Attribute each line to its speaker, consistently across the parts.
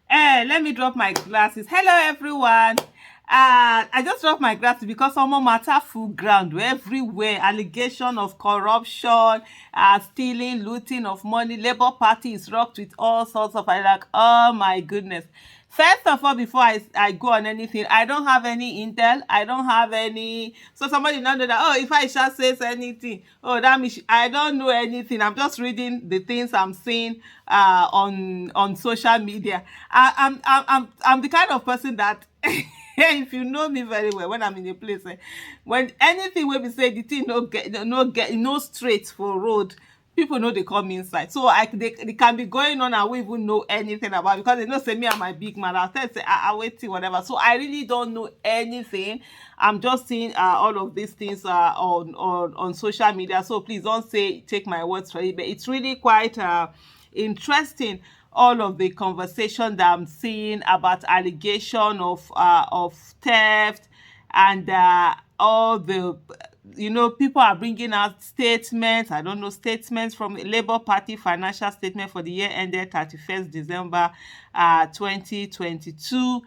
Speaker 1: Let me drop my glasses. Hello, everyone. I just dropped my glasses because Omoh matter full ground everywhere. Allegation of corruption, stealing, looting of money. Labour Party is rocked with all sorts of. I like, oh my goodness. First of all, before I go on anything, I don't have any intel. I don't have any. So somebody now know that, oh, if I shall says anything, oh, that means I don't know anything. I'm just reading the things I'm seeing on social media. I'm the kind of person that if you know me very well, when I'm in a place, when anything will be said, the thing no straight for road, people know they come inside. So they can be going on and we even know anything about it because they know say me and my big man. I'll tell you, say I wait till whatever. So I really don't know anything. I'm just seeing all of these things on social media. So please don't say take my words for it. But it's really quite interesting, all of the conversation that I'm seeing about allegation of theft and all the people are bringing out statements. I don't know, statements from the Labour Party financial statement for the year ended 31st December 2022.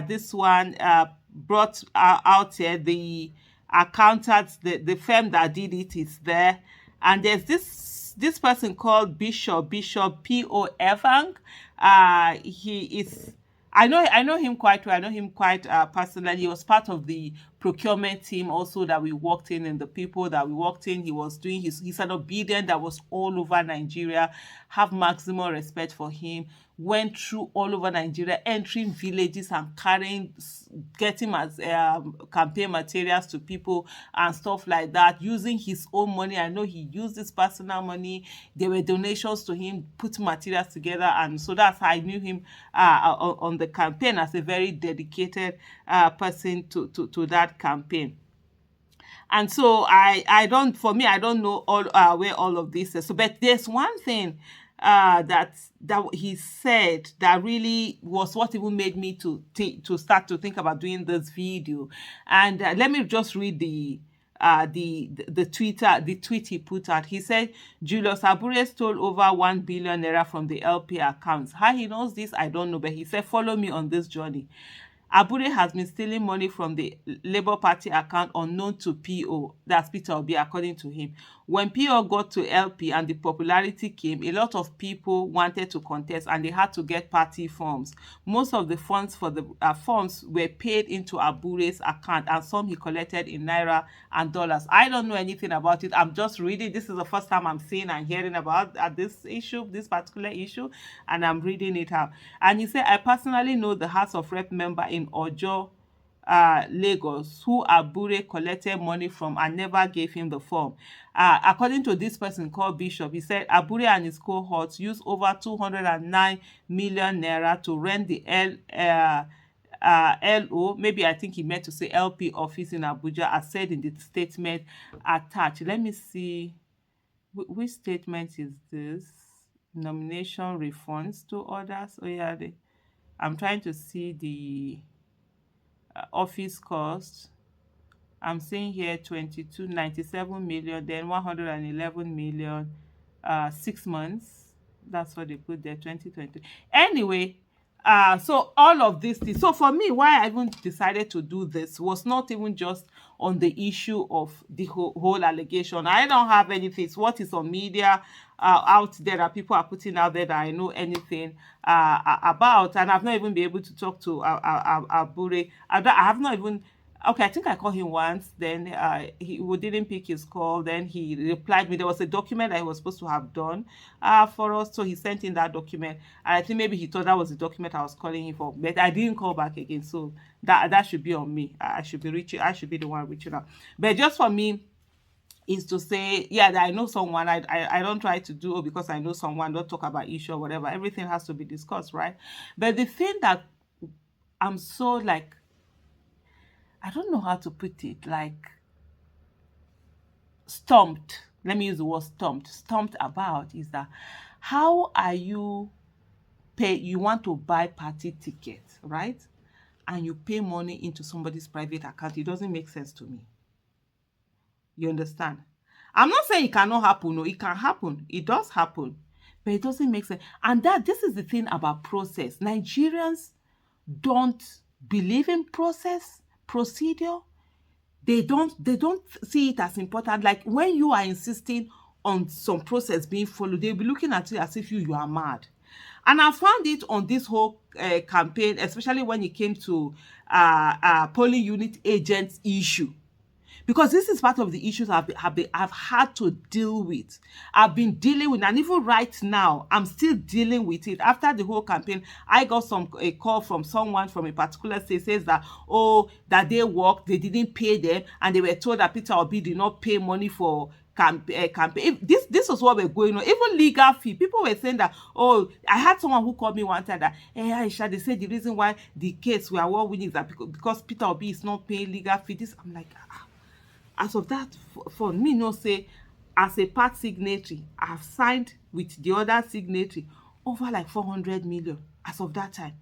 Speaker 1: This one brought out here the accountants, the firm that did it is there, and there's this person called Bishop P.O. Evang. He is, I know him quite well. I know him quite personally. He was part of the procurement team also that we worked in, and the people that we worked in. He was doing he's an obedient that was all over Nigeria. Have maximum respect for him. Went through all over Nigeria, entering villages and getting as campaign materials to people and stuff like that, using his own money. I know he used his personal money. There were donations to him, put materials together, and so that's how I knew him on the campaign as a very dedicated person to that campaign. And so I don't know all where all of this is. So, but there's one thing that he said that really was what even made me to start to think about doing this video. And let me just read the tweet he put out. He said Julius Abure stole over 1 billion naira from the LP accounts. How he knows this, I don't know, but he said, follow me on this journey. Abure has been stealing money from the Labour Party account unknown to PO, that's Peter Obi, according to him. When PO got to LP and the popularity came, a lot of people wanted to contest and they had to get party forms. Most of the funds for the forms were paid into Abure's account, and some he collected in naira and dollars. I don't know anything about it. I'm just reading. This is the first time I'm seeing and hearing about this issue, this particular issue, and I'm reading it out. And he said, I personally know the House of Rep member in Ojo, Lagos, who Abure collected money from and never gave him the form. According to this person called Bishop, he said Abure and his cohorts used over 209 million naira to rent the LO, maybe I think he meant to say LP office in Abuja, as said in the statement attached. Let me see, which statement is this? Nomination refunds to others. Oh yeah, I'm trying to see the office cost. I'm seeing here 2297 million, then 111 million, 6 months. That's what they put there, 2020. Anyway, so all of these things. So for me, why I even decided to do this was not even just on the issue of the whole allegation. I don't have anything. It's what is on media out there that people are putting out there that I know anything about, and I've not even been able to talk to Abure. I have not even. Okay, I think I called him once. Then he didn't pick his call. Then he replied me. There was a document that he was supposed to have done for us, so he sent in that document. And I think maybe he thought that was the document I was calling him for, but I didn't call back again. So that should be on me. I should be the one reaching out. But just for me, is to say, yeah, that I know someone. I don't try to do because I know someone. Don't talk about issue or whatever. Everything has to be discussed, right? But the thing that I'm so like, I don't know how to put it, like stumped. Let me use the word stumped about is that how are you you want to buy party tickets, right? And you pay money into somebody's private account. It doesn't make sense to me. You understand? I'm not saying it cannot happen. No, it can happen. It does happen. But it doesn't make sense. And this is the thing about process. Nigerians don't believe in procedure. They don't see it as important. Like when you are insisting on some process being followed, they'll be looking at you as if you are mad. And I found it on this whole campaign, especially when it came to polling unit agents issue, because this is part of the issues I've had to deal with. I've been dealing with, and even right now, I'm still dealing with it. After the whole campaign, I got a call from someone from a particular state, says that, oh, that they worked, they didn't pay them, and they were told that Peter Obi did not pay money for campaign. This was what were going on. Even legal fee, people were saying that, oh, I had someone who called me one time that, hey Aisha, they said the reason why the case we are all winning is that because Peter Obi is not paying legal fee. This, I'm like, as of that, for me, no say, as a part signatory, I've signed with the other signatory over like 400 million as of that time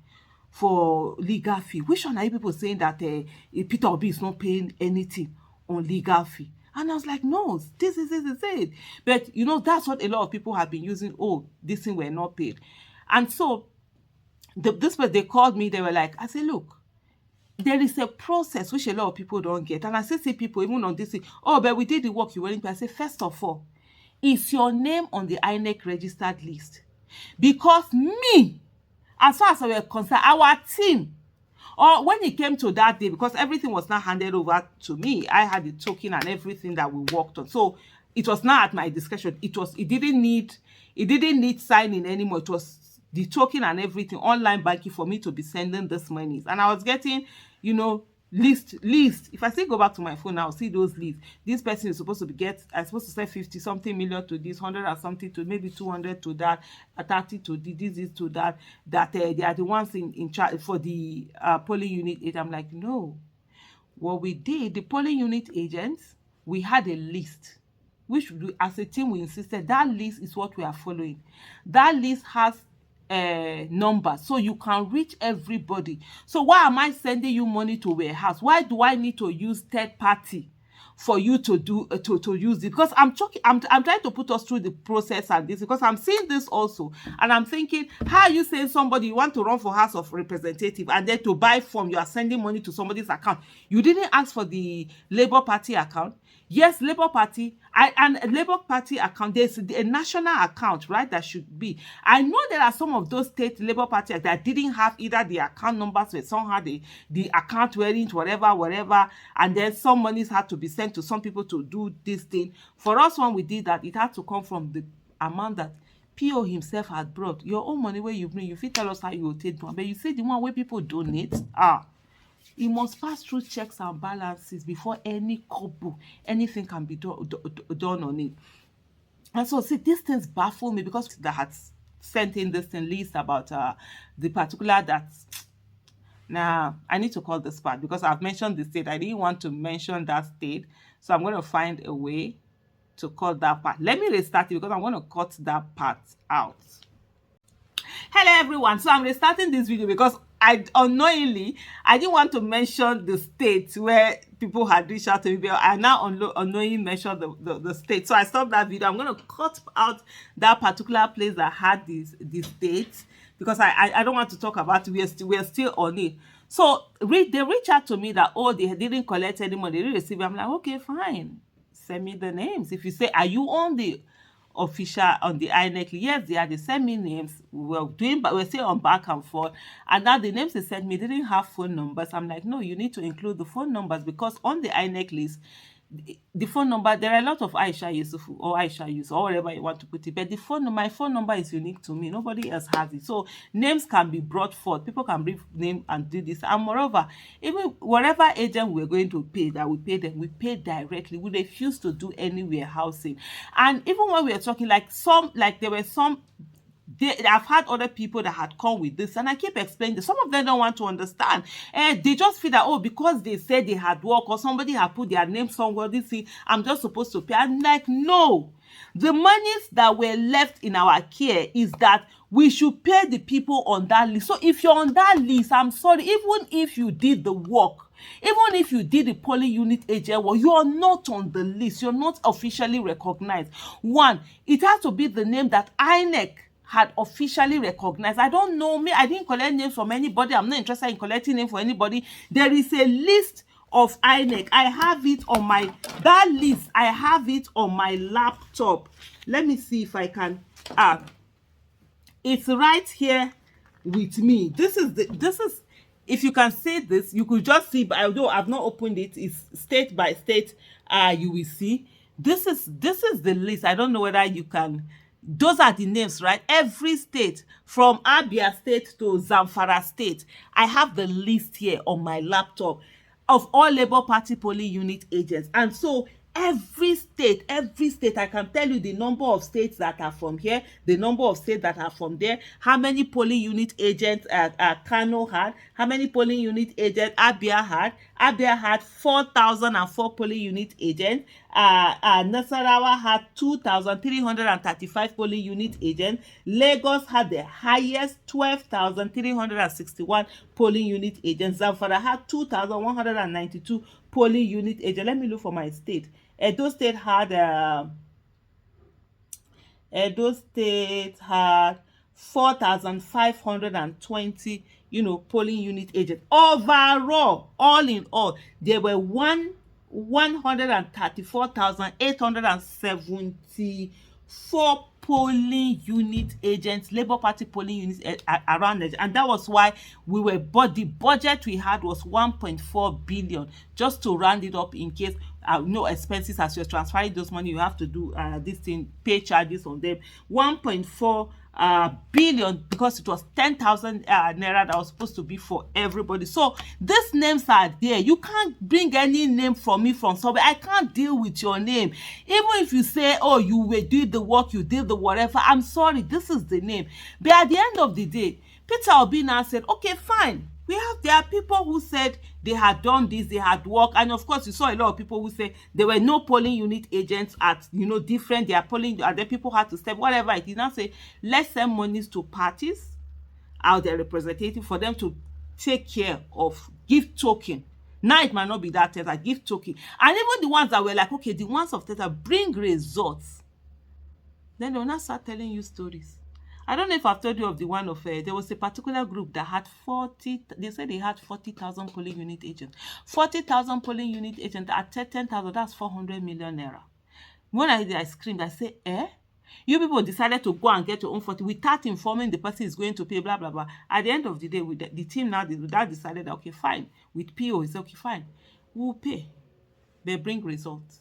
Speaker 1: for legal fee. Which one are you people saying that Peter Obi is not paying anything on legal fee? And I was like, no, this is it. But, that's what a lot of people have been using. Oh, this thing were not paid. And so, they called me, they were like, I said, look, there is a process which a lot of people don't get. And I still see people even on this thing, oh, but we did the work you weren't paid. I say, first of all, is your name on the INEC registered list? Because me, as far as I were concerned, our team, or when it came to that day, because everything was now handed over to me, I had the token and everything that we worked on. So it was not at my discretion. It didn't need signing anymore. It was the token and everything, online banking, for me to be sending this monies. And I was getting, list. If I still go back to my phone now, see those lists. This person is supposed to I'm supposed to send 50 something million to this, 100 or something to maybe 200 to that, 30 to this to that, they are the ones in charge for the polling unit agent. I'm like, no. What we did, the polling unit agents, we had a list, which as a team we insisted that list is what we are following. That list has numbers, so you can reach everybody. So why am I sending you money to warehouse? Why do I need to use third party for you to do to use it? Because I'm trying to put us through the process and this, because I'm seeing this also, and I'm thinking, how are you saying somebody you want to run for House of Representative and then to buy form, you are sending money to somebody's account? You didn't ask for the Labour Party account. Yes, Labour Party, and a Labour Party account, there's a national account, right, that should be. I know there are some of those state Labour Party that didn't have either the account numbers, or somehow the account weren't, whatever, and then some monies had to be sent to some people to do this thing. For us, when we did that, it had to come from the amount that PO himself had brought. Your own money where you bring, you fit tell us how you rotate, but you see the one where people donate, it must pass through checks and balances before anything can be done on it. And so, see, these things baffle me, because that had sent in this thing list about the particular that. Now, I need to call this part, because I've mentioned the state. I didn't want to mention that state, so I'm going to find a way to cut that part. Let me restart it, because I'm going to cut that part out. Hello everyone, so I'm restarting this video because I didn't want to mention the state where people had reached out to me, but I now unknowingly mentioned the state. So I stopped that video. I'm going to cut out that particular place that had this state, because I don't want to talk about it. We're still on it. So they reached out to me that, oh, they didn't collect any money, they didn't receive it. I'm like, okay, fine, send me the names. If you say, are you on the official, on the INEC? Yes, they are. They sent me names. We're still on back and forth, and now the names they sent me didn't have phone numbers. I'm like, no, you need to include the phone numbers, because on the INEC list, the phone number, there are a lot of Aisha Yusufu or Aisha Yusuf or whatever you want to put it, but my phone number is unique to me. Nobody else has it. So names can be brought forth. People can bring name and do this. And moreover, even whatever agent we're going to pay, that we pay them, we pay directly. We refuse to do any warehousing. And even when we are talking, there were some, I've had other people that had come with this, and I keep explaining this. Some of them don't want to understand. They just feel that, oh, because they said they had work, or somebody had put their name somewhere, this thing, I'm just supposed to pay. I'm like, no. The monies that were left in our care is that we should pay the people on that list. So if you're on that list, I'm sorry, even if you did the work, even if you did the polling unit agent work, you are not on the list. You're not officially recognized. One, it has to be the name that INEC had officially recognized. I don't know, me, I didn't collect names from anybody. I'm not interested in collecting names for anybody. There is a list of INEC. I have it on my, that list, I have it on my laptop. Let me see if I can, it's right here with me. This is, if you can see this, you could just see, but although I've not opened it, it's state by state. You will see this is the list. I don't know whether you can, those are the names, right? Every state from Abia state to Zamfara state, I have the list here on my laptop of all Labour Party polling unit agents. And so every state, I can tell you the number of states that are from here, the number of states that are from there, how many polling unit agents Kano had, how many polling unit agents Abia had. Abia had 4,004 polling unit agents. Nasarawa had 2,335 polling unit agents. Lagos had the highest, 12,361 polling unit agents. Zamfara had 2,192 polling unit agents. Let me look for my state. Edo State had 4,520, polling unit agents. Overall, all in all, there were 134,874 polling unit agents, Labour Party polling units around Nigeria. And that was why the budget we had was 1.4 billion, just to round it up in case no expenses. As you're transferring those money, you have to do this thing, pay charges on them. 1.4 billion, because it was 10,000 naira that was supposed to be for everybody. So these names are there. You can't bring any name from me from somewhere. I can't deal with your name. Even if you say, oh, you were doing the work, you did the whatever, I'm sorry, this is the name. But at the end of the day, Peter Obi now said, okay, fine. There are people who said they had done this, they had worked, and of course you saw a lot of people who say there were no polling unit agents at different, they are polling, and then people had to step, whatever it is. Now say, let's send monies to parties, out their representative, for them to take care of, give token. Now it might not be that Teta, give token. And even the ones that were like, okay, the ones of Teta bring results, then they'll not start telling you stories. I don't know if I've told you of the one of, there was a particular group that had 40,000 polling unit agents. 40,000 polling unit agents at 10,000, that's 400 million naira. When I screamed, I said, you people decided to go and get your own 40 without informing the person is going to pay, blah, blah, blah. At the end of the day, the team now decided that, okay, fine. With PO, it's okay, fine. We'll pay. They bring results.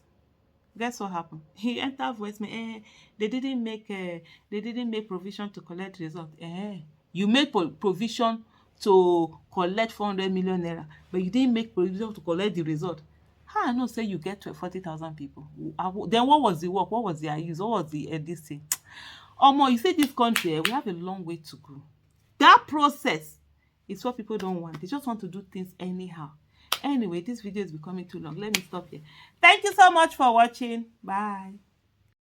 Speaker 1: Guess what happened? He entered voicemail. They didn't make provision to collect result. You made provision to collect 400 million naira, but you didn't make provision to collect the result. How I know say you get 40,000 people? Then what was the work? What was their use? What was the this thing? Omo, you see this country, we have a long way to go. That process is what people don't want. They just want to do things anyhow. Anyway, this video is becoming too long. Let me stop here. Thank you so much for watching. Bye.